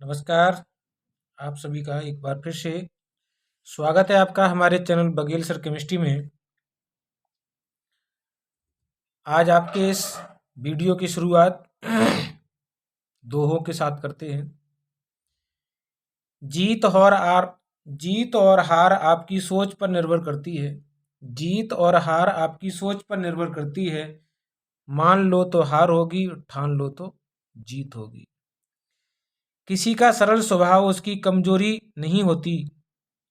नमस्कार। आप सभी का एक बार फिर से स्वागत है आपका हमारे चैनल बघेल सर केमिस्ट्री में। आज आपके इस वीडियो की शुरुआत दोहों के साथ करते हैं। जीत और हार आपकी सोच पर निर्भर करती है। जीत और हार आपकी सोच पर निर्भर करती है। मान लो तो हार होगी, ठान लो तो जीत होगी। किसी का सरल स्वभाव उसकी कमजोरी नहीं होती।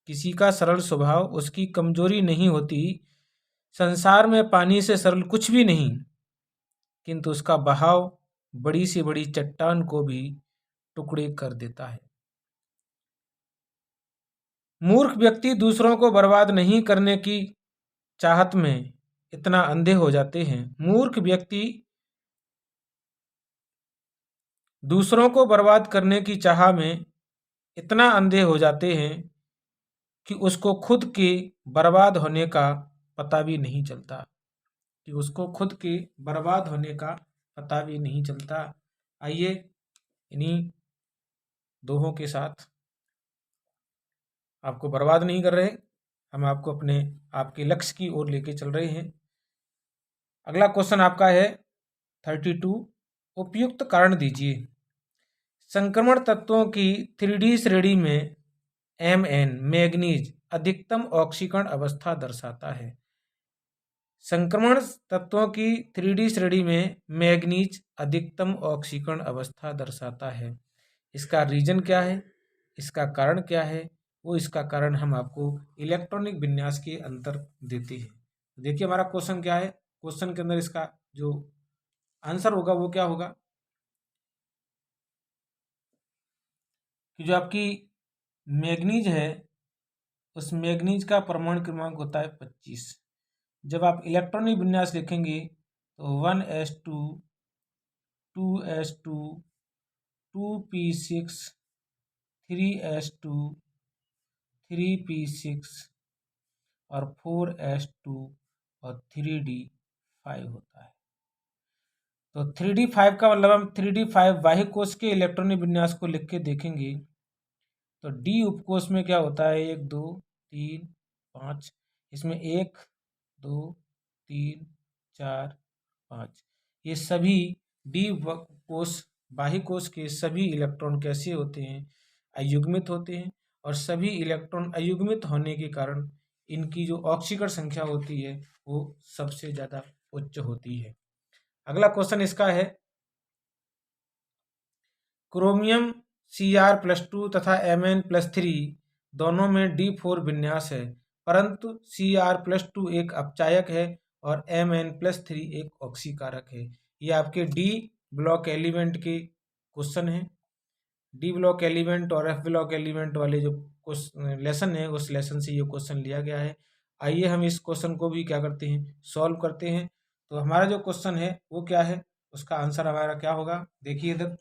किसी का सरल स्वभाव उसकी कमजोरी नहीं होती। संसार में पानी से सरल कुछ भी नहीं, किंतु उसका बहाव बड़ी से बड़ी चट्टान को भी टुकड़े कर देता है। मूर्ख व्यक्ति दूसरों को बर्बाद नहीं करने की चाहत में इतना अंधे हो जाते हैं। मूर्ख व्यक्ति दूसरों को बर्बाद करने की चाह में इतना अंधे हो जाते हैं कि उसको खुद के बर्बाद होने का पता भी नहीं चलता। आइए इन्हीं दोहों के साथ आपको बर्बाद नहीं कर रहे, हम आपको आपके लक्ष्य की ओर लेके चल रहे हैं। अगला क्वेश्चन आपका है 32। उपयुक्त कारण दीजिए। संक्रमण तत्वों की 3D श्रेणी में Mn मैग्नीज अधिकतम ऑक्सीकरण अवस्था दर्शाता है। संक्रमण तत्वों की 3D श्रेणी में मैग्नीज अधिकतम ऑक्सीकरण अवस्था दर्शाता है। इसका रीजन क्या है, इसका कारण क्या है, वो इसका कारण हम आपको इलेक्ट्रॉनिक विन्यास के अंतर देते हैं। देखिए हमारा क्वेश्चन क्या है। क्वेश्चन के अंदर इसका जो आंसर होगा वो क्या होगा कि जो आपकी मैग्नीज है उस मैग्नीज का परमाणु क्रमांक होता है 25। जब आप इलेक्ट्रॉनिक विन्यास लिखेंगे तो 1s2 2s2 2p6 3s2 3p6 और 4s2 और 3d5 होता है। तो 3d5 का मतलब हम 3d5 बाह्य कोश के इलेक्ट्रॉनिक विन्यास को लिख के देखेंगे तो डी उपकोष में क्या होता है 1 2 3 5, इसमें 1 2 3 4 5, ये सभी डी कोश बाह्य कोश के सभी इलेक्ट्रॉन कैसे होते हैं, अयुग्मित होते हैं। और सभी इलेक्ट्रॉन अयुग्मित होने के कारण इनकी जो ऑक्सीकरण संख्या होती है वो सबसे ज़्यादा उच्च होती है। अगला क्वेश्चन इसका है क्रोमियम Cr+2 तथा Mn+3 दोनों में D4 विन्यास है, परंतु Cr+2 एक अपचायक है और Mn+3 एक ऑक्सीकारक है। ये आपके डी ब्लॉक एलिमेंट के क्वेश्चन हैं। डी ब्लॉक एलिमेंट और एफ ब्लॉक एलिमेंट वाले जो लेसन है उस लेसन से ये क्वेश्चन लिया गया है। आइए हम इस क्वेश्चन को भी क्या करते हैं, सॉल्व करते हैं। तो हमारा जो क्वेश्चन है वो क्या है, उसका आंसर हमारा क्या होगा, देखिए इधर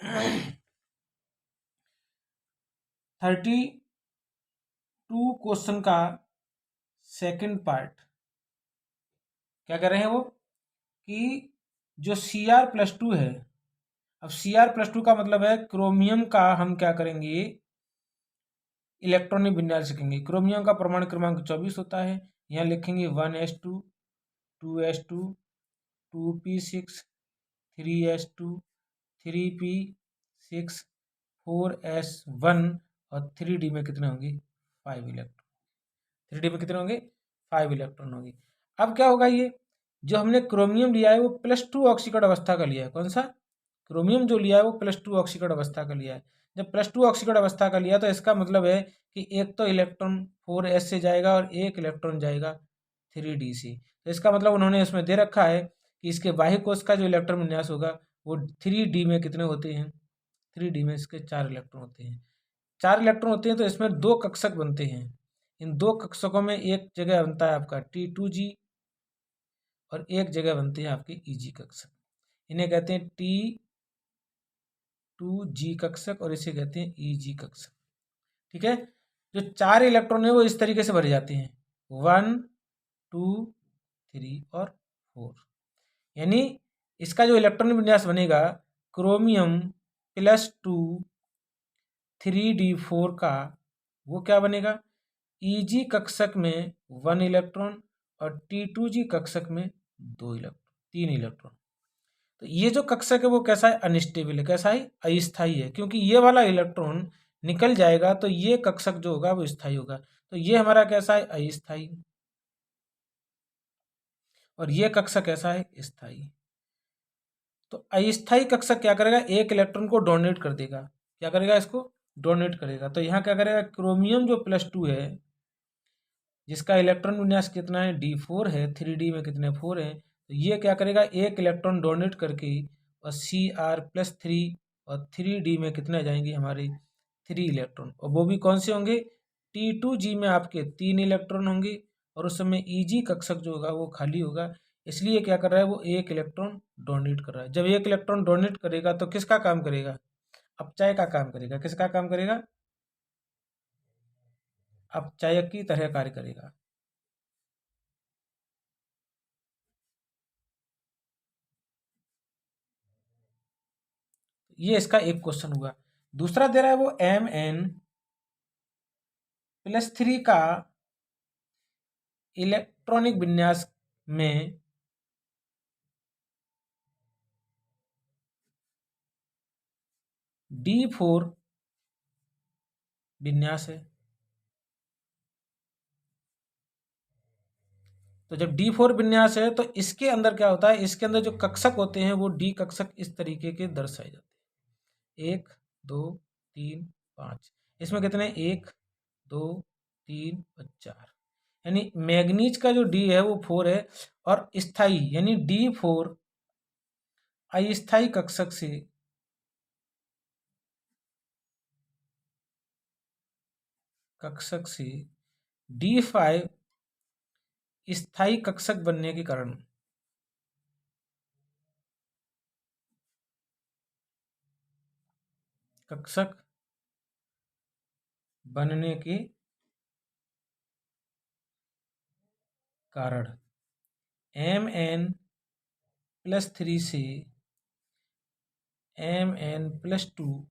32 क्वेश्चन का सेकंड पार्ट क्या कर रहे हैं वो कि जो Cr+2 है, अब Cr+2 का मतलब है क्रोमियम का हम क्या करेंगे इलेक्ट्रॉनिक विन्यास लिखेंगे। क्रोमियम का परमाणु क्रमांक 24 होता है, यहाँ लिखेंगे 1s2 2s2 2p6 3s2 3p6 4s1 और 3d में कितने होंगे 5 इलेक्ट्रॉन। 3d में कितने होंगे 5 इलेक्ट्रॉन होंगे। अब क्या होगा, ये जो हमने क्रोमियम लिया है वो +2 ऑक्सीकरण अवस्था का लिया है। कौन सा क्रोमियम जो लिया है वो +2 ऑक्सीकरण अवस्था का लिया है। जब +2 ऑक्सीकरण अवस्था का लिया तो इसका मतलब है कि एक तो इलेक्ट्रॉन 4s से जाएगा और एक इलेक्ट्रॉन जाएगा 3d से। तो इसका मतलब उन्होंने इसमें दे रखा है कि इसके बाह्य कोश का जो इलेक्ट्रॉन विन्यास होगा वो 3d में कितने होते हैं, 3d में इसके 4 इलेक्ट्रॉन होते हैं। 4 इलेक्ट्रॉन होते हैं तो इसमें 2 कक्षक बनते हैं। इन 2 कक्षकों में एक जगह बनता है आपका T2g और एक जगह बनती है आपकी Eg कक्षक। इन्हें कहते हैं T2g कक्षक और इसे कहते हैं Eg कक्षक। ठीक है, जो 4 इलेक्ट्रॉन है वो इस तरीके से भरे जाते हैं 1 2 3 और 4। यानी इसका जो इलेक्ट्रॉन विन्यास बनेगा क्रोमियम +2 3d4 का वो क्या बनेगा, Eg कक्षक में 1 इलेक्ट्रॉन और T2g कक्षक में 3 इलेक्ट्रॉन। तो ये जो कक्षक है वो कैसा है, अनस्टेबल है। कैसा है, अस्थाई है, क्योंकि ये वाला इलेक्ट्रॉन निकल जाएगा तो ये कक्षक जो होगा वो स्थाई होगा। तो ये हमारा कैसा है, अस्थाई, और ये कक्षक कैसा है, स्थाई। तो अस्थाई कक्षक क्या करेगा, एक इलेक्ट्रॉन को डोनेट कर देगा। क्या करेगा, इसको डोनेट करेगा। तो यहाँ क्या करेगा, क्रोमियम जो +2 है, जिसका इलेक्ट्रॉन विन्यास कितना है, D4 है, 3D में कितने 4 हैं, तो ये क्या करेगा, एक इलेक्ट्रॉन डोनेट करके और Cr+3 और 3D में कितने जाएंगे हमारे 3 इलेक्ट्रॉन, और वो भी कौन से होंगे, T2g में आपके 3 इलेक्ट्रॉन होंगे, और उस समय Eg कक्षक जो होगा वो खाली होगा। इसलिए क्या कर रहा है, वो एक इलेक्ट्रॉन डोनेट कर रहा है। जब एक इलेक्ट्रॉन डोनेट करेगा तो किसका काम करेगा, अपचय का काम करेगा। किसका काम करेगा, अपचायक की तरह कार्य करेगा। ये इसका एक क्वेश्चन हुआ। दूसरा दे रहा है वो Mn+3 का इलेक्ट्रॉनिक विन्यास में D4 विन्यास है। तो जब D4 विन्यास है तो इसके अंदर क्या होता है, इसके अंदर जो कक्षक होते हैं वो D कक्षक इस तरीके के दर्शाए जाते हैं, 1 2 3 5। इसमें कितने, 1 2 3 और 4, यानी मैग्नीज का जो D है वो 4 है, और स्थाई यानी D4 अस्थाई कक्षक से D5 स्थाई कक्षक बनने के कारण कक्षक बनने के कारण Mn+3 से Mn+2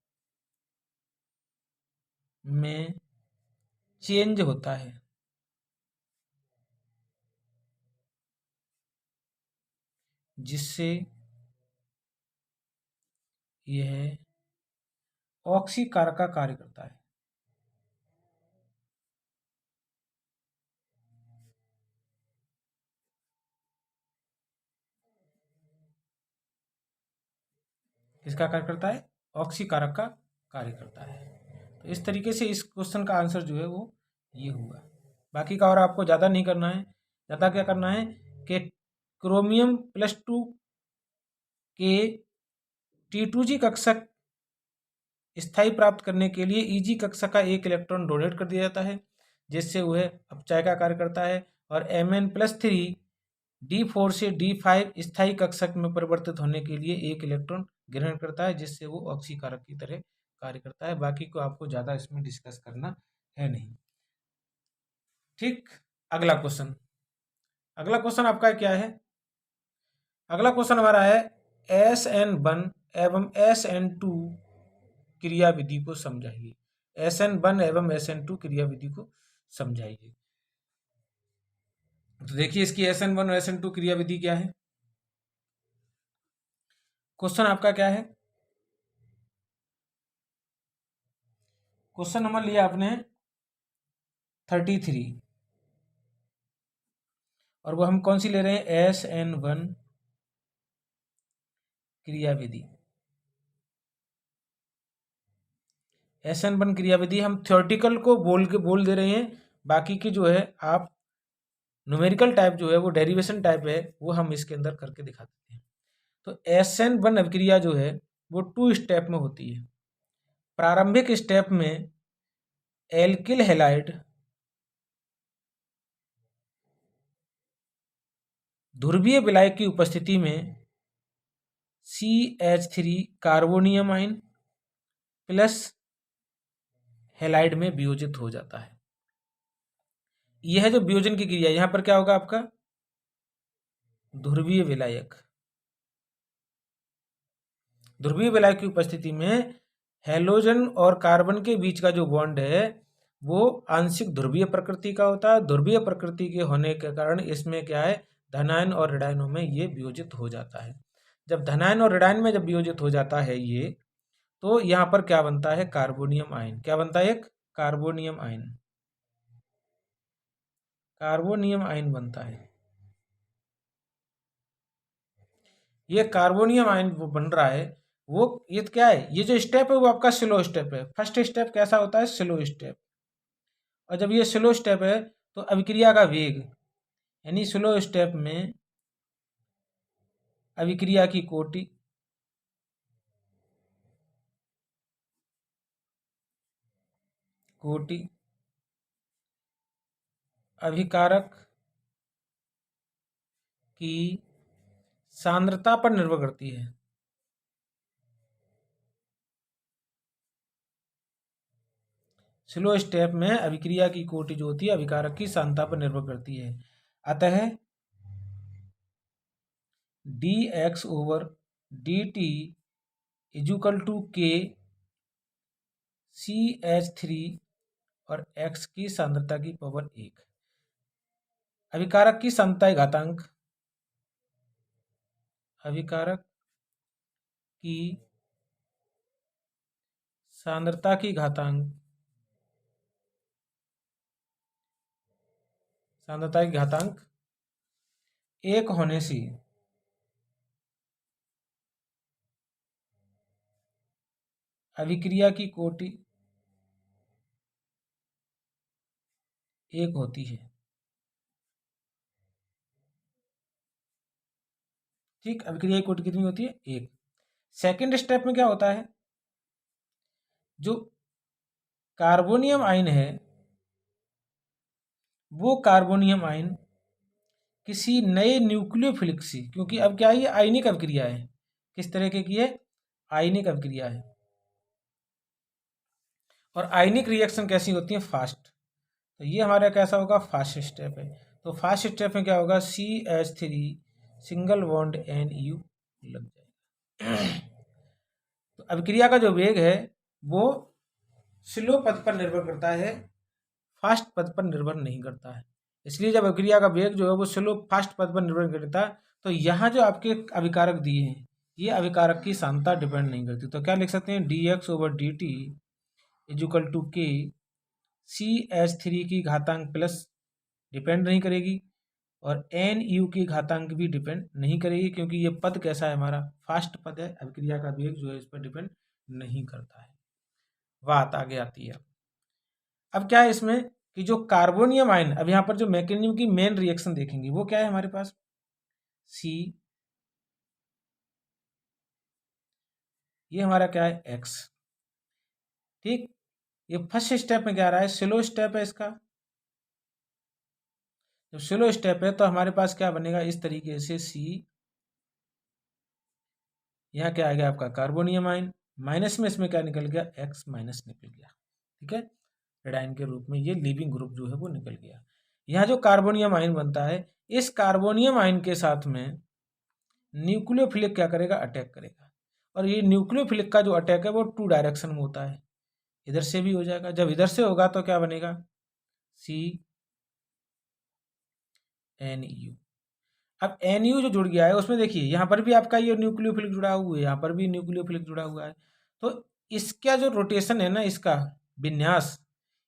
में चेंज होता है, जिससे यह ऑक्सीकारक का कार्य करता है। किसका कार्य करता है, ऑक्सीकारक का कार्य करता है। तो इस तरीके से इस क्वेश्चन का आंसर जो है वो ये हुआ। बाकी का और आपको ज़्यादा नहीं करना है। ज़्यादा क्या करना है कि क्रोमियम+2 के T2g कक्षक स्थायी प्राप्त करने के लिए Eg कक्षक का एक इलेक्ट्रॉन डोनेट कर दिया जाता है, जिससे वह अपचय का कार्य करता है, और Mn+3 D4 से D5 स्थायी कक्षक में परिवर्तित होने के लिए एक इलेक्ट्रॉन ग्रहण करता है, जिससे वो ऑक्सीकारक की तरह कार्य करता है। बाकी को आपको ज़्यादा इसमें डिस्कस करना है नहीं। ठीक, अगला क्वेश्चन। अगला क्वेश्चन आपका क्या है, अगला क्वेश्चन हमारा है SN1 एवं SN2 क्रिया विधि को समझाइए। SN1 एवं SN2 क्रिया विधि को समझाइए। तो देखिए इसकी SN1 और SN2 क्रिया विधि क्या है। क्वेश्चन आपका क्या है, क्वेश्चन नंबर लिया आपने 33, और वो हम कौन सी ले रहे हैं, SN1 क्रिया विधि। SN1 क्रिया विधि हम थ्योरेटिकल को बोल दे रहे हैं, बाकी की जो है आप न्यूमेरिकल टाइप जो है वो डेरिवेशन टाइप है, वो हम इसके अंदर करके दिखा देते हैं। तो SN1 अभिक्रिया जो है वो 2 स्टेप में होती है। प्रारंभिक स्टेप में एल्किल हैलाइड ध्रुवीय विलायक की उपस्थिति में CH3 carbonium ion plus halide में वियोजित हो जाता है। यह है जो वियोजन की क्रिया, यहां पर क्या होगा आपका, ध्रुवीय विलायक, ध्रुवीय विलायक की उपस्थिति में हैलोजन और कार्बन के बीच का जो बॉन्ड है वो आंशिक ध्रुवीय प्रकृति का होता है। ध्रुवीय प्रकृति के होने के कारण इसमें क्या है, धनायन और ऋणायनों में ये वियोजित हो जाता है। जब धनायन और ऋणायन में जब वियोजित हो जाता है ये, तो यहाँ पर क्या बनता है, कार्बोनियम आयन। क्या बनता है, एक कार्बोनियम आयन। कार्बोनियम आयन बनता है। ये कार्बोनियम आयन वो बन रहा है, वो ये तो क्या है, ये जो स्टेप है वो आपका स्लो स्टेप है। फर्स्ट स्टेप कैसा होता है, स्लो स्टेप। और जब ये स्लो स्टेप है तो अभिक्रिया का वेग, यानी स्लो स्टेप में अभिक्रिया की कोटि अभिकारक की सांद्रता पर निर्भर करती है। स्लो स्टेप में अभिक्रिया की कोटि जो होती है अभिकारक की सांद्रता पर निर्भर करती है। अतः dx/dt इजुकल टू के CH3 और x की सांद्रता की पावर 1। अभिकारक की सांद्रता घातांक, अभिकारक की सांद्रता की घातांक, सांद्रता की घातांक 1 होने से अभिक्रिया की कोटि 1 होती है। ठीक, अभिक्रिया की कोटि कितनी होती है, 1। सेकेंड स्टेप में क्या होता है, जो कार्बोनियम आयन है वो कार्बोनियम आयन किसी नए न्यूक्लियोफिलिक से, क्योंकि अब क्या है, ये आयनिक अभिक्रिया है। किस तरह की है, आयनिक अभिक्रिया है। और आयनिक रिएक्शन कैसी होती है, फास्ट। तो ये हमारा कैसा होगा, फास्ट स्टेप है। तो फास्ट स्टेप में क्या होगा, CH3 सिंगल बॉन्ड NU लग जाएगा। तो अभिक्रिया का जो वेग है वो स्लो पथ पर निर्भर करता है, फास्ट पथ पर निर्भर नहीं करता है। इसलिए जब अभिक्रिया का वेग जो है वो स्लो फास्ट पथ पर निर्भर करता है, तो यहाँ जो आपके अभिकारक दिए हैं ये अभिकारक की सांद्रता डिपेंड नहीं करती। तो क्या लिख सकते हैं, dx/dt इजुकल टू के CH3 की घातांक प्लस डिपेंड नहीं करेगी, और NU की घातांक भी डिपेंड नहीं करेगी, क्योंकि ये पद कैसा है, हमारा फास्ट पद है। अभिक्रिया का वेग जो है इस पर डिपेंड नहीं करता है। बात आगे आती है। अब क्या है इसमें कि जो कार्बोनियम आयन, अब यहाँ पर जो मैकेनिज्म की मेन रिएक्शन देखेंगे वो क्या है हमारे पास, C, ये हमारा क्या है, X। ठीक, ये फर्स्ट स्टेप में क्या आ रहा है, स्लो स्टेप है इसका। जब स्लो स्टेप है तो हमारे पास क्या बनेगा, इस तरीके से C, यहाँ क्या आ गया आपका कार्बोनियम आयन, माइनस में इसमें क्या निकल गया, X माइनस निकल गया। ठीक है, रेडाइन के रूप में ये लीविंग ग्रुप जो है वो निकल गया। यहाँ जो कार्बोनियम आयन बनता है, इस कार्बोनियम आयन के साथ में न्यूक्लियोफिलिक क्या करेगा, अटैक करेगा। और ये न्यूक्लियोफिलिक का जो अटैक है वो 2 डायरेक्शन में होता है, इधर से भी हो जाएगा। जब इधर से होगा तो क्या बनेगा, CNU। अब NU जो जुड़ गया है उसमें देखिए यहाँ पर भी आपका ये न्यूक्लियोफिलिक जुड़ा हुआ है, यहाँ पर भी न्यूक्लियोफिलिक जुड़ा हुआ है। तो इसका जो रोटेशन है ना, इसका विन्यास,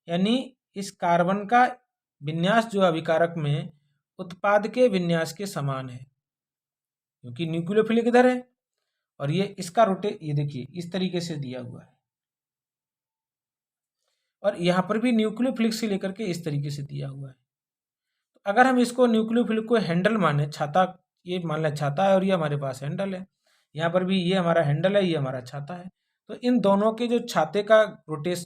यानी इस कार्बन का विन्यास जो अभिकारक में उत्पाद के विन्यास के समान है, क्योंकि न्यूक्लियोफिलिक इधर है और ये इसका ये देखिए इस तरीके से दिया हुआ है, और यहाँ पर भी न्यूक्लियोफिलिक से लेकर के इस तरीके से दिया हुआ है। तो अगर हम इसको न्यूक्लियोफिलिक को हैंडल माने, छाता, ये मान लें छाता है और ये हमारे पास हैंडल है, यहाँ पर भी ये हमारा हैंडल है, ये हमारा छाता है। तो इन दोनों के जो छाते का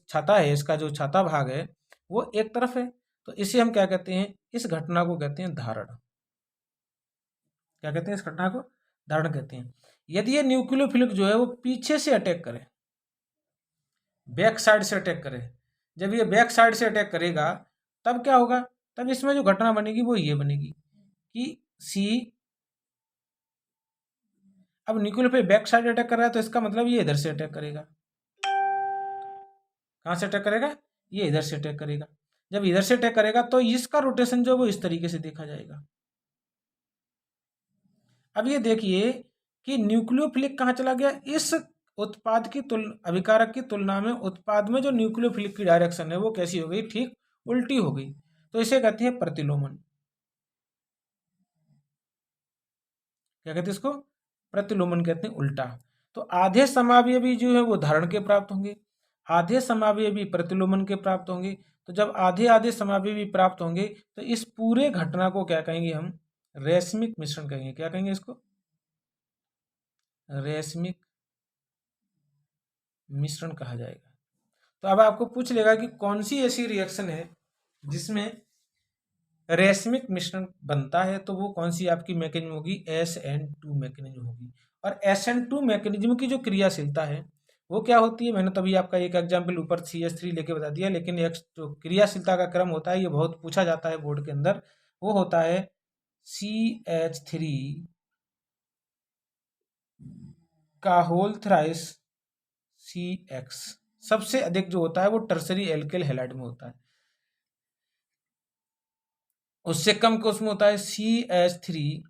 छाता है, इसका जो छाता भाग है वो एक तरफ है। तो इसे हम क्या कहते हैं, इस घटना को कहते हैं धारण। क्या कहते हैं, इस घटना को धारण कहते हैं। यदि ये न्यूक्लियोफिलिक जो है वो पीछे से अटैक करे, बैक साइड से अटैक करे, जब ये बैक साइड से अटैक करेगा तब क्या होगा, तब इसमें जो घटना बनेगी वो ये बनेगी कि सी, अब न्यूक्लियोफिलिक बैक साइड अटैक कर रहा है तो इसका मतलब ये इधर से अटैक करेगा। कहाँ से अटैक करेगा, ये इधर से अटैक करेगा। जब इधर से अटैक करेगा तो इसका रोटेशन जो है वो इस तरीके से देखा जाएगा। अब ये देखिए कि न्यूक्लियोफिलिक कहाँ चला गया, इस उत्पाद की अभिकारक की तुलना में उत्पाद में जो न्यूक्लियोफिलिक की डायरेक्शन है वो कैसी हो गई, ठीक उल्टी हो गई। तो इसे कहते हैं प्रतिलोमन। क्या कहते हैं इसको, प्रतिलोमन कहते हैं, उल्टा। तो आधे समावयवी जो है वो धारण के प्राप्त होंगे, आधे समावयवी प्रतिलोमन के प्राप्त होंगे। तो जब आधे आधे समावयवी प्राप्त होंगे तो इस पूरे घटना को क्या कहेंगे हम, रैस्मिक मिश्रण कहेंगे। क्या कहेंगे इसको, रैस्मिक मिश्रण कहा जाएगा। तो अब आपको पूछ लेगा कि कौन सी ऐसी रिएक्शन है जिसमें रैस्मिक मिश्रण बनता है, तो वो कौन सी आपकी मैकेनिज्म होगी, SN2 मैकेनिज्म होगी। और SN2 मैकेनिज्म की जो क्रियाशीलता है वो क्या होती है, मैंने तभी आपका एक एग्जाम्पल ऊपर CH3 लेके बता दिया, लेकिन एक जो क्रियाशीलता का क्रम होता है ये बहुत पूछा जाता है बोर्ड के अंदर, वो होता है CH3 का होल थ्राइस CX। सबसे अधिक जो होता है वो टर्सरी एल्किल हैलाइड में होता है, उससे कम को उसमें होता है CH3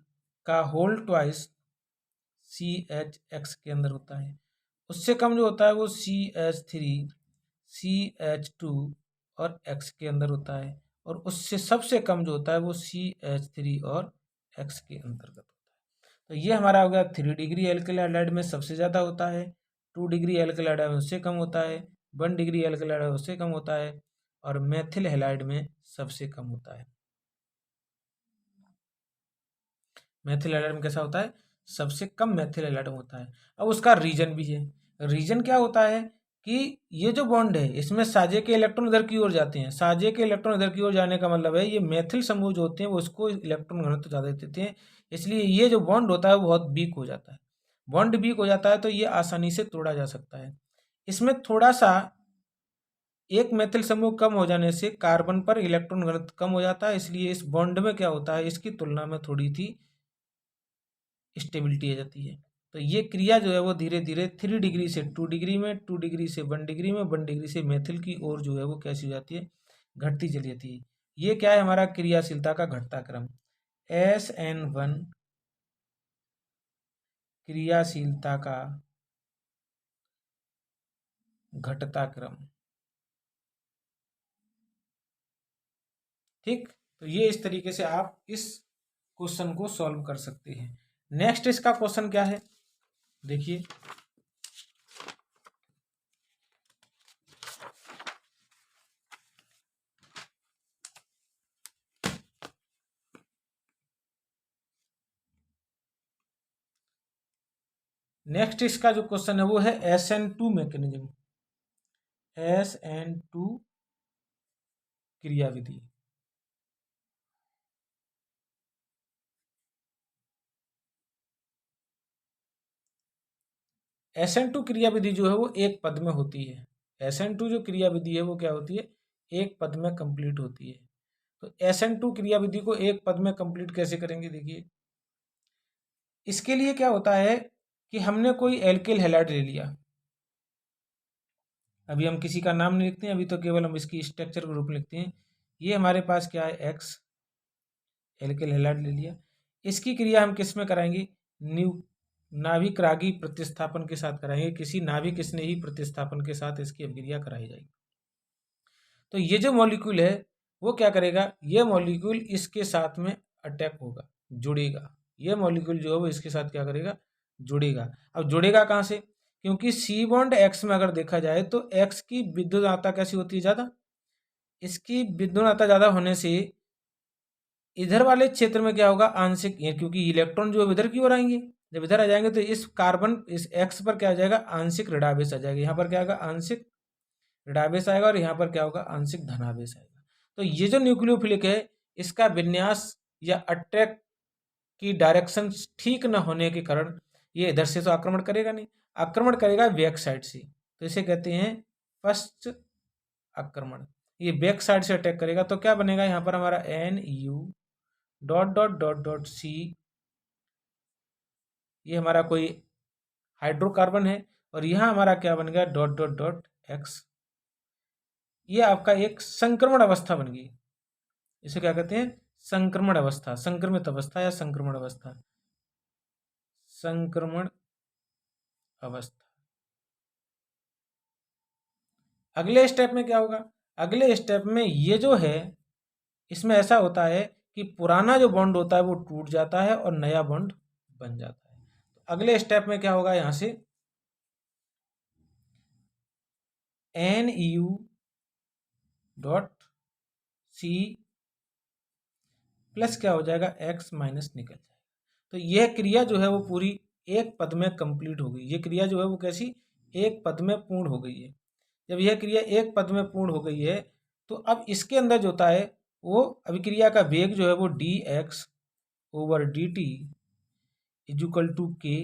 का होल ट्वाइस CHX के अंदर होता है। उससे कम जो होता है वो CH3 CH2 और X के अंदर होता है, और उससे सबसे कम जो होता है वो CH3 और X के अंतर्गत होता है। तो ये हमारा हो गया 3 डिग्री एल्किल हैलाइड में सबसे ज़्यादा होता है, 2 डिग्री एल्किल हैलाइड में उससे कम होता है, 1 डिग्री एल्किल हैलाइड में उससे कम होता है, और मेथिल हैलाइड में सबसे कम होता है। मेथिल हैलाइड में कैसा होता है, सबसे कम मेथिल हैलाइड में होता है। अब उसका रीजन भी है, रीजन क्या होता है कि ये जो बॉन्ड है इसमें साजे के इलेक्ट्रॉन इधर की ओर जाते हैं, साजे के इलेक्ट्रॉन इधर की ओर जाने का मतलब है ये मेथिल समूह जो होते हैं वो उसको इलेक्ट्रॉन घनत्व ज़्यादा देते हैं, इसलिए ये जो बॉन्ड होता है वो बहुत वीक हो जाता है। बॉन्ड वीक हो जाता है तो ये आसानी से तोड़ा जा सकता है। इसमें थोड़ा सा एक मेथिल समूह कम हो जाने से कार्बन पर इलेक्ट्रॉन घनत्व कम हो जाता है, इसलिए इस बॉन्ड में क्या होता है, इसकी तुलना में थोड़ी सी स्टेबिलिटी आ जाती है। तो ये क्रिया जो है वो धीरे धीरे 3 डिग्री से 2 डिग्री में, 2 डिग्री से 1 डिग्री में, 1 डिग्री से मेथिल की ओर जो है वो कैसी हो जाती है, घटती चली जाती है। ये क्या है, हमारा क्रियाशीलता का घटता क्रम। SN1 क्रियाशीलता का घटता क्रम। ठीक, तो ये इस तरीके से आप इस क्वेश्चन को सॉल्व कर सकते हैं। नेक्स्ट इसका क्वेश्चन क्या है, देखिए। नेक्स्ट इसका जो क्वेश्चन है वो है SN2 मैकेनिज्म, SN2 क्रियाविधि। SN2 क्रियाविधि जो है वो एक पद में होती है। SN2 जो क्रियाविधि है वो क्या होती है, एक पद में कंप्लीट होती है। तो SN2 क्रियाविधि को एक पद में कंप्लीट कैसे करेंगे, देखिए। इसके लिए क्या होता है कि हमने कोई एल्किल हैलाइड ले लिया, अभी हम किसी का नाम नहीं लिखते हैं, अभी तो केवल हम इसकी स्ट्रक्चर के रूप में लिखते हैं। ये हमारे पास क्या है, एक्स एल्किल हैलाइड ले लिया। इसकी क्रिया हम किस में कराएंगे, न्यू नाभिक रागी प्रतिस्थापन के साथ कराएंगे, किसी नाभिक स्नेही प्रतिस्थापन के साथ इसकी अभिक्रिया कराई जाएगी। तो ये जो मॉलिक्यूल है वो क्या करेगा, ये मॉलिक्यूल इसके साथ में अटैक होगा, जुड़ेगा। ये मॉलिक्यूल जो है वो इसके साथ क्या करेगा, जुड़ेगा। अब जुड़ेगा कहाँ से, क्योंकि सी बॉन्ड एक्स में अगर देखा जाए तो एक्स की विद्युत दाता कैसी होती है, ज़्यादा। इसकी विद्युत दाता ज़्यादा होने से इधर वाले क्षेत्र में क्या होगा, आंशिक, क्योंकि इलेक्ट्रॉन जो है इधर की ओर आएंगे, जब इधर आ जाएंगे तो इस कार्बन इस एक्स पर क्या आ जाएगा, आंशिक ऋणावेश आ जाएगा। यहाँ पर क्या आएगा, आंशिक ऋणावेश आएगा, और यहाँ पर क्या होगा, आंशिक धनावेश आएगा। तो ये जो न्यूक्लियोफिलिक है इसका विन्यास या अटैक की डायरेक्शन ठीक न होने के कारण ये इधर से तो आक्रमण करेगा नहीं, आक्रमण करेगा बैक साइड से, तो इसे कहते हैं फर्स्ट आक्रमण। ये बैक साइड से अटैक करेगा तो क्या बनेगा, यहाँ पर हमारा NU dot dot dot dot C, ये हमारा कोई हाइड्रोकार्बन है, और यहाँ हमारा क्या बन गया, डॉट डॉट डॉट X। ये आपका एक संक्रमण अवस्था बन गई। इसे क्या कहते हैं? संक्रमण अवस्था, संक्रमित अवस्था या संक्रमण अवस्था, संक्रमण अवस्था। अगले स्टेप में क्या होगा? अगले स्टेप में ये जो है, इसमें ऐसा होता है कि पुराना जो बॉन्ड होता है वो टूट जाता है और नया बॉन्ड बन जाता है। तो अगले स्टेप में क्या होगा? यहां से NU डॉट सी प्लस क्या हो जाएगा? X माइनस निकल जाएगा। तो यह क्रिया जो है वो पूरी एक पद में कंप्लीट हो गई। ये क्रिया जो है वो कैसी? एक पद में पूर्ण हो गई है। जब यह क्रिया एक पद में पूर्ण हो गई है तो अब इसके अंदर जो होता है वो अभिक्रिया का वेग जो है वो dx over dt is equal to K.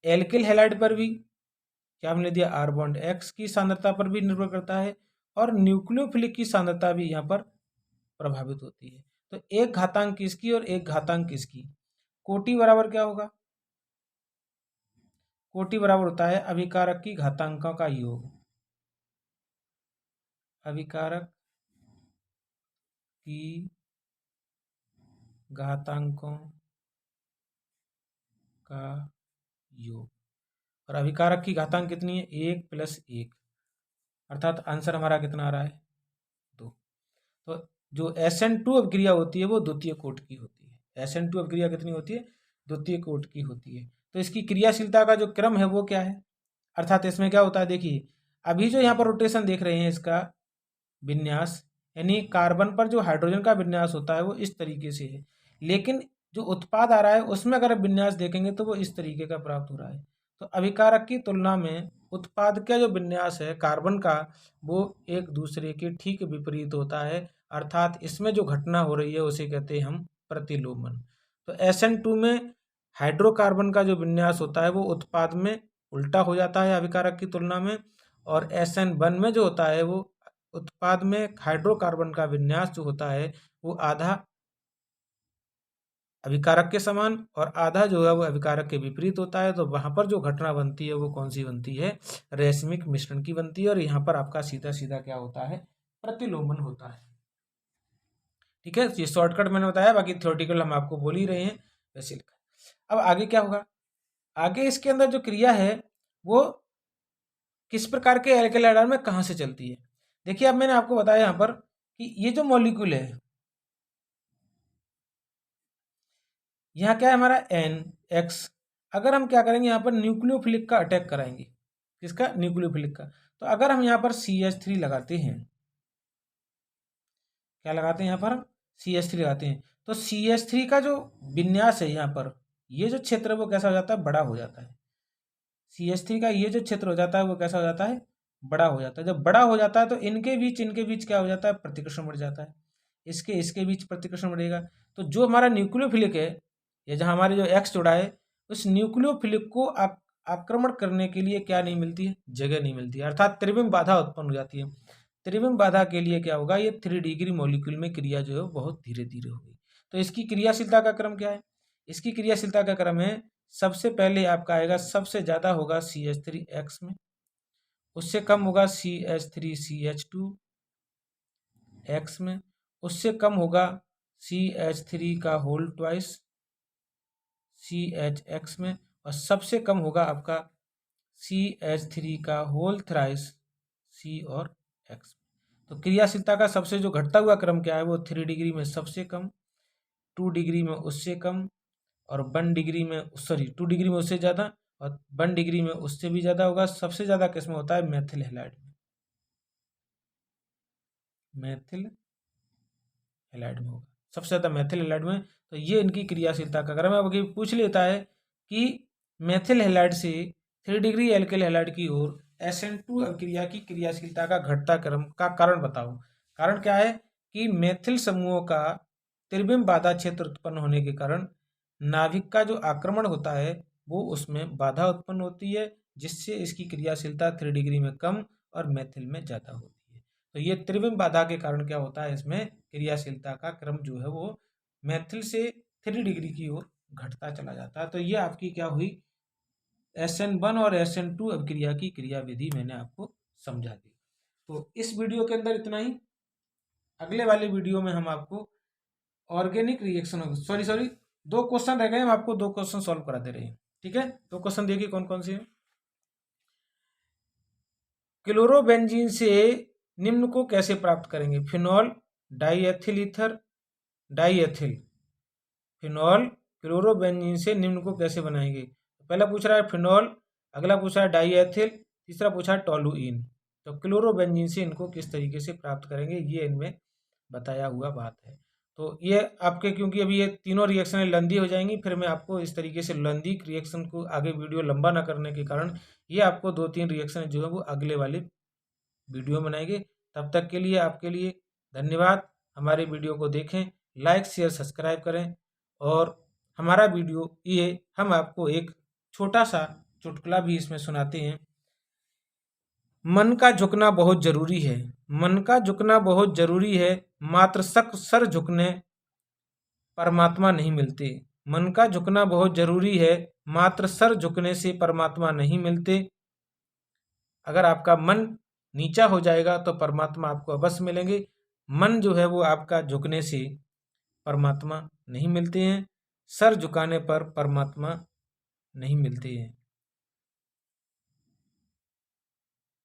Alkyl halide पर भी क्या हमने दिया? R बॉन्ड X की सांद्रता पर भी निर्भर करता है और न्यूक्लियोफिलिक की सांद्रता भी यहाँ पर प्रभावित होती है। तो एक घातांक किसकी और एक घातांक किसकी? कोटि बराबर क्या होगा? कोटि बराबर होता है अभिकारक की घातांकों का योग। अभिकारक की घातांकों का योग। और अभिकारक की घातांक कितनी है? 1 + 1, अर्थात आंसर हमारा कितना आ रहा है? 2। तो जो SN2 अभिक्रिया होती है वो द्वितीय कोट की होती है। SN2 अभिक्रिया कितनी होती है? द्वितीय कोट की होती है। तो इसकी क्रियाशीलता का जो क्रम है वो क्या है? अर्थात इसमें क्या होता है? देखिए, अभी जो यहाँ पर रोटेशन देख रहे हैं इसका विन्यास, यानी कार्बन पर जो हाइड्रोजन का विन्यास होता है वो इस तरीके से है, लेकिन जो उत्पाद आ रहा है उसमें अगर विन्यास देखेंगे तो वो इस तरीके का प्राप्त हो रहा है। तो अभिकारक की तुलना में उत्पाद का जो विन्यास है कार्बन का वो एक दूसरे के ठीक विपरीत होता है, अर्थात इसमें जो घटना हो रही है उसे कहते हैं हम प्रतिलोमन। तो SN2 में हाइड्रोकार्बन का जो विन्यास होता है वो उत्पाद में उल्टा हो जाता है अभिकारक की तुलना में, और SN1 में जो होता है वो उत्पाद में हाइड्रोकार्बन का विन्यास जो होता है वो आधा अभिकारक के समान और आधा जो है वो अभिकारक के विपरीत होता है। तो वहां पर जो घटना बनती है वो कौन सी बनती है? रेशमिक मिश्रण की बनती है। और यहाँ पर आपका सीधा सीधा क्या होता है? प्रतिलोमन होता है। ठीक है, ये शॉर्टकट मैंने बताया, बाकी थ्योरेटिकल हम आपको बोल ही रहे हैं वैसे लिखा। अब आगे क्या होगा? आगे इसके अंदर जो क्रिया है वो किस प्रकार के एल्किल हैलाइड में कहाँ से चलती है? देखिए, अब मैंने आपको बताया यहाँ पर कि ये जो मॉलिक्यूल है, यहाँ क्या है हमारा NX, अगर हम क्या करेंगे यहाँ पर न्यूक्लियोफिलिक का अटैक कराएंगे। किसका? न्यूक्लियोफिलिक का। तो अगर हम यहाँ पर CH3 लगाते हैं, क्या लगाते हैं यहाँ पर? CH3 लगाते हैं, तो CH3 का जो विन्यास है यहाँ पर, ये जो क्षेत्र है वो कैसा हो जाता है? बड़ा हो जाता है। CH3 का ये जो क्षेत्र हो जाता है वो कैसा हो जाता है? बड़ा हो जाता है। जब बड़ा हो जाता है तो इनके बीच क्या हो जाता है? प्रतिकर्षण बढ़ जाता है। इसके बीच प्रतिकर्षण बढ़ेगा। तो जो हमारा न्यूक्लियोफिलिक है, या जहाँ हमारे जो X जुड़ा है, उस न्यूक्लियोफिलिक को आक्रमण करने के लिए क्या नहीं मिलती है? जगह नहीं मिलती है, अर्थात त्रिविम बाधा उत्पन्न हो जाती है। त्रिविम बाधा के लिए क्या होगा? ये 3 डिग्री मॉलिक्यूल में क्रिया जो है बहुत धीरे धीरे होगी। तो इसकी क्रियाशीलता का क्रम क्या है? इसकी क्रियाशीलता का क्रम है, सबसे पहले आपका आएगा, सबसे ज़्यादा होगा CH3X में, उससे कम होगा CH3CH2 X में, उससे कम होगा CH3 का होल ट्वाइस CHX में, और सबसे कम होगा आपका CH3 का होल थ्राइस C और X। तो क्रियाशीलता का सबसे जो घटता हुआ क्रम क्या है? वो 3 डिग्री में सबसे कम, 2 डिग्री में उससे कम, और 1 डिग्री में 2 डिग्री में उससे ज़्यादा, और 1 डिग्री में उससे भी ज़्यादा होगा। सबसे ज़्यादा किसमें होता है? मेथिल हैलाइड में। मेथिल हैलाइड में होगा सबसे ज़्यादा, मेथिल हैलाइड में। तो ये इनकी क्रियाशीलता का क्रम है। अब पूछ लेता है कि मेथिल हैलाइड से 3 डिग्री एल्किल हैलाइड की ओर SN2 अभिक्रिया की क्रियाशीलता का घटता क्रम का कारण बताओ। कारण क्या है? कि मेथिल समूहों का त्रिविम बाधा क्षेत्र उत्पन्न होने के कारण नाभिक का जो आक्रमण होता है वो उसमें बाधा उत्पन्न होती है, जिससे इसकी क्रियाशीलता 3 डिग्री में कम और मेथिल में ज़्यादा होती है। तो ये त्रिविम बाधा के कारण क्या होता है? इसमें क्रियाशीलता का क्रम जो है वो मेथिल से 3 डिग्री की ओर घटता चला जाता है। तो ये आपकी क्या हुई? SN1 और SN2 अभिक्रिया की क्रिया विधि मैंने आपको समझा दी। तो इस वीडियो के अंदर इतना ही। अगले वाले वीडियो में हम आपको ऑर्गेनिक रिएक्शन, सॉरी 2 क्वेश्चन रह गए, हम आपको 2 क्वेश्चन सॉल्व करा दे रहे हैं। ठीक है, 2 क्वेश्चन देखिए कौन कौन से हैं। क्लोरोबेंजीन से निम्न को कैसे प्राप्त करेंगे? Phenol diethyl ether diethyl phenol chlorobenzene से निम्न को कैसे बनाएंगे? पहला पूछ रहा है फिनॉल, अगला पूछा है डाइएथिल, तीसरा पूछा है टोलुइन। तो क्लोरोबेंजीन से इनको किस तरीके से प्राप्त करेंगे, ये इनमें बताया हुआ बात है। तो ये आपके, क्योंकि अभी ये तीनों रिएक्शनें लंदी हो जाएंगी, फिर मैं आपको इस तरीके से लंदी रिएक्शन को आगे वीडियो लंबा ना करने के कारण ये आपको 2-3 रिएक्शन जो है वो अगले वाले वीडियो बनाएंगे। तब तक के लिए आपके लिए धन्यवाद। हमारे वीडियो को देखें, लाइक शेयर सब्सक्राइब करें। और हमारा वीडियो ये हम आपको एक छोटा सा चुटकुला भी इसमें सुनाते हैं। मन का झुकना बहुत जरूरी है, मन का झुकना बहुत जरूरी है, मात्र सर झुकने परमात्मा नहीं मिलते। मन का झुकना बहुत जरूरी है, मात्र सर झुकने से परमात्मा नहीं मिलते। अगर आपका मन नीचा हो जाएगा तो परमात्मा आपको अवश्य मिलेंगे। मन जो है वो आपका झुकने से परमात्मा नहीं मिलते हैं, सर झुकाने पर परमात्मा नहीं मिलते हैं।